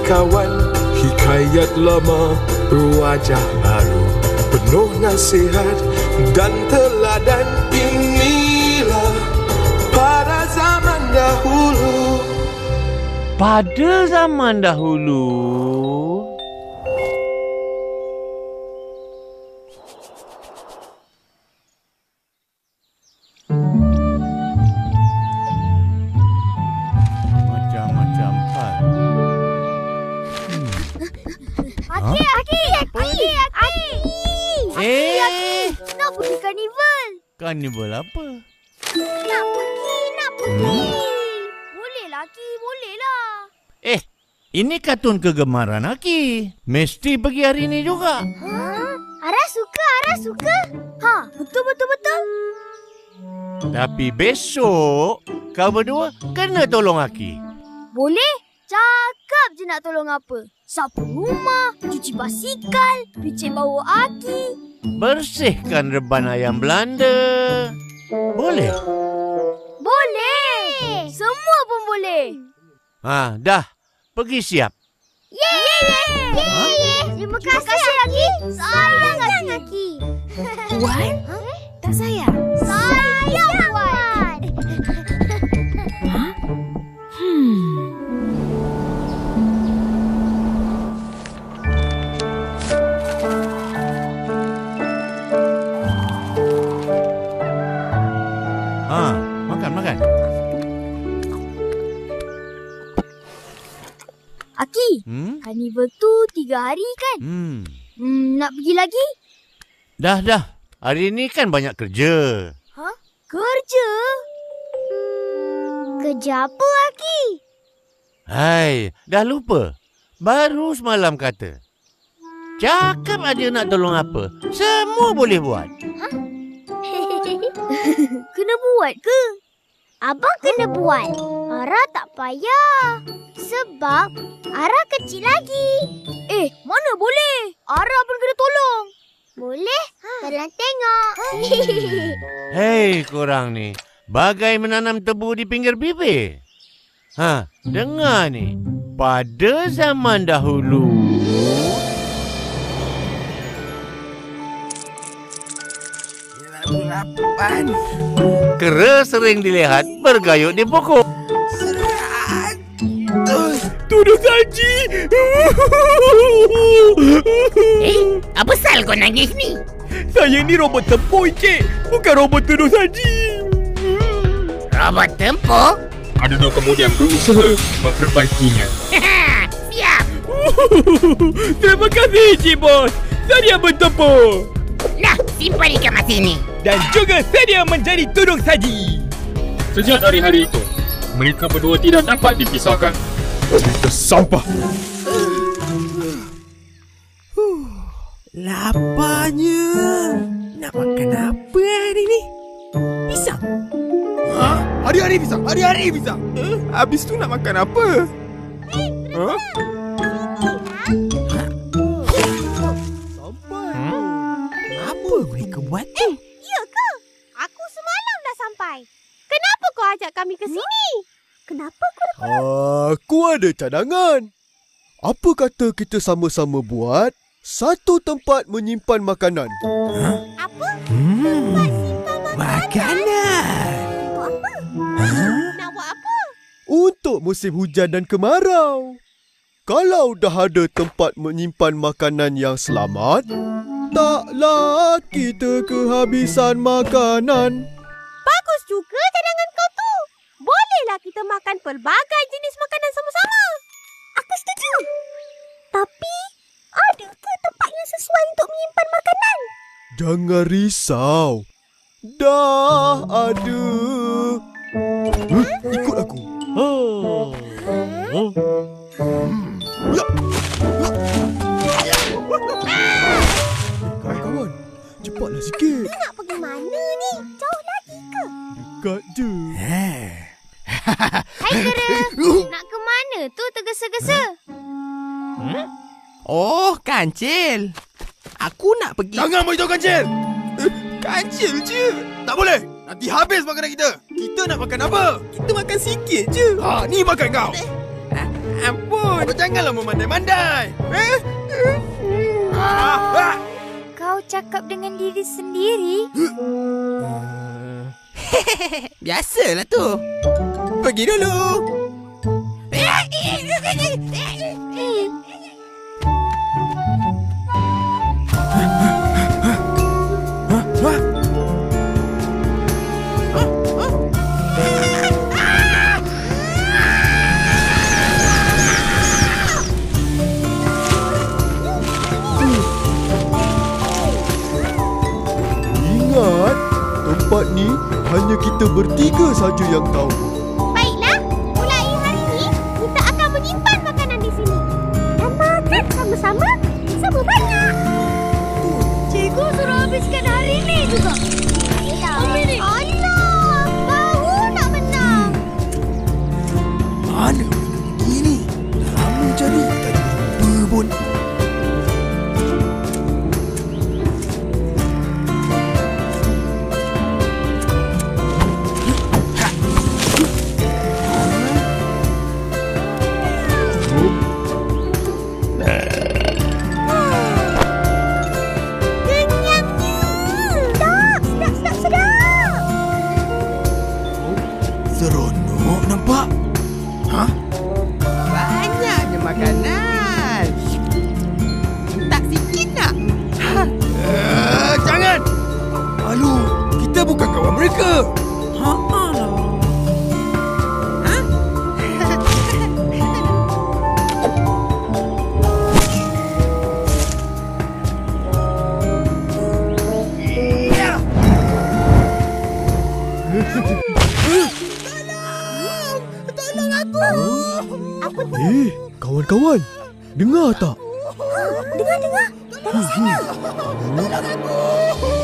kawan, hikayat lama berwajah baru, penuh nasihat dan teladan. Inilah pada zaman dahulu. Pada zaman dahulu. Macam-macam hal. Aki. Nak pergi karnival. Karnival apa? Nak pergi. Bolehlah, Aki. Bolehlah. Ini kartun kegemaran Aki. Mesti pergi hari ini juga. Ara suka. Betul. Tapi besok kau berdua kena tolong Aki. Boleh? Cakap je nak tolong apa. Sapu rumah, cuci basikal, picit bau Aki. Bersihkan reban ayam Belanda. Boleh? Boleh. Semua pun boleh. Dah. Pergi siap. Yeay. Terima kasih, Aki. Sayang, Aki. Wan? Tak sayang? Sayang, Wan. Makan. Aki, karnival tu 3 hari kan? Nak pergi lagi? Dah. Hari ini kan banyak kerja. Kerja? Kerja apa, Aki? Hai, dah lupa. Baru semalam kata. Cakap aja nak tolong apa. Semua boleh buat. Kena buat ke? Abang kena buat. Ara tak payah. Sebab Ara kecil lagi. Mana boleh? Ara pun kena tolong. Boleh? Tolong tengok. Hei, korang ni. Bagai menanam tebu di pinggir bibir. Dengar ni. Pada zaman dahulu. Kera sering dilihat bergayut di pokok. Tuduh saji. Apa sal kau nangis ni? Saya ni robot tempur, Encik. Bukan robot tuduh saji. Robot tempur? Ada 2 kemudian berusaha memperbaikinya. Siap. Terima kasih, Encik Bos. Saya bertempur. Nah, simpan ikan mas ini. Dan juga sedia menjadi tudung saji. Sejak dari hari itu, mereka berdua tidak dapat dipisahkan. Cerita sampah. Laparnya. Nak makan apa hari ni? Pisang. Hari-hari pisang. Habis tu nak makan apa? Apa mereka buat tu? Ya ke? Aku semalam dah sampai. Kenapa kau ajak kami ke sini? Kenapa kau? Aku ada cadangan. Apa kata kita sama-sama buat satu tempat menyimpan makanan? Apa? Tempat simpan Makanan. Untuk apa? Nak buat apa? Untuk musim hujan dan kemarau. Kalau dah ada tempat menyimpan makanan yang selamat, taklah kita kehabisan makanan. Bagus juga cadangan kau tu. Bolehlah kita makan pelbagai jenis makanan sama-sama. Aku setuju. Tapi, ada ke tempat yang sesuai untuk menyimpan makanan? Jangan risau. Dah ada. Ikut aku. Kawan-kawan, cepatlah sikit. Kita nak pergi mana ni? Jauh lagi ke? Dekat je. Hai Kera, nak ke mana tu tergesa-gesa? Oh, Kancil. Aku nak pergi. Jangan beritahu Kancil. Kancil je. Tak boleh. Nanti habis makanan kita. Kita nak makan apa? Kita makan sikit je. Ni makan kau. Ampun. pun. Janganlah memandai-mandai. Kau cakap dengan diri sendiri. Biasalah tu. Pergi dulu. Ingat, tempat ni hanya kita bertiga saja yang tahu. Baiklah, mulai hari ini kita akan menyimpan makanan di sini dan makan sama-sama sama banyak. Cikgu suruh habiskan hari ini juga. Ambil ni. Alah, baru nak menang. Mana begini? Lama cari tak jumpa pun. Seronok nampak. Hah? Banyaknya makanan. Tak sikit nak? Jangan. Malu, kita bukan kawan mereka. Kawan-kawan, dengar tak? Dengar. Dari sana. Tolong aku.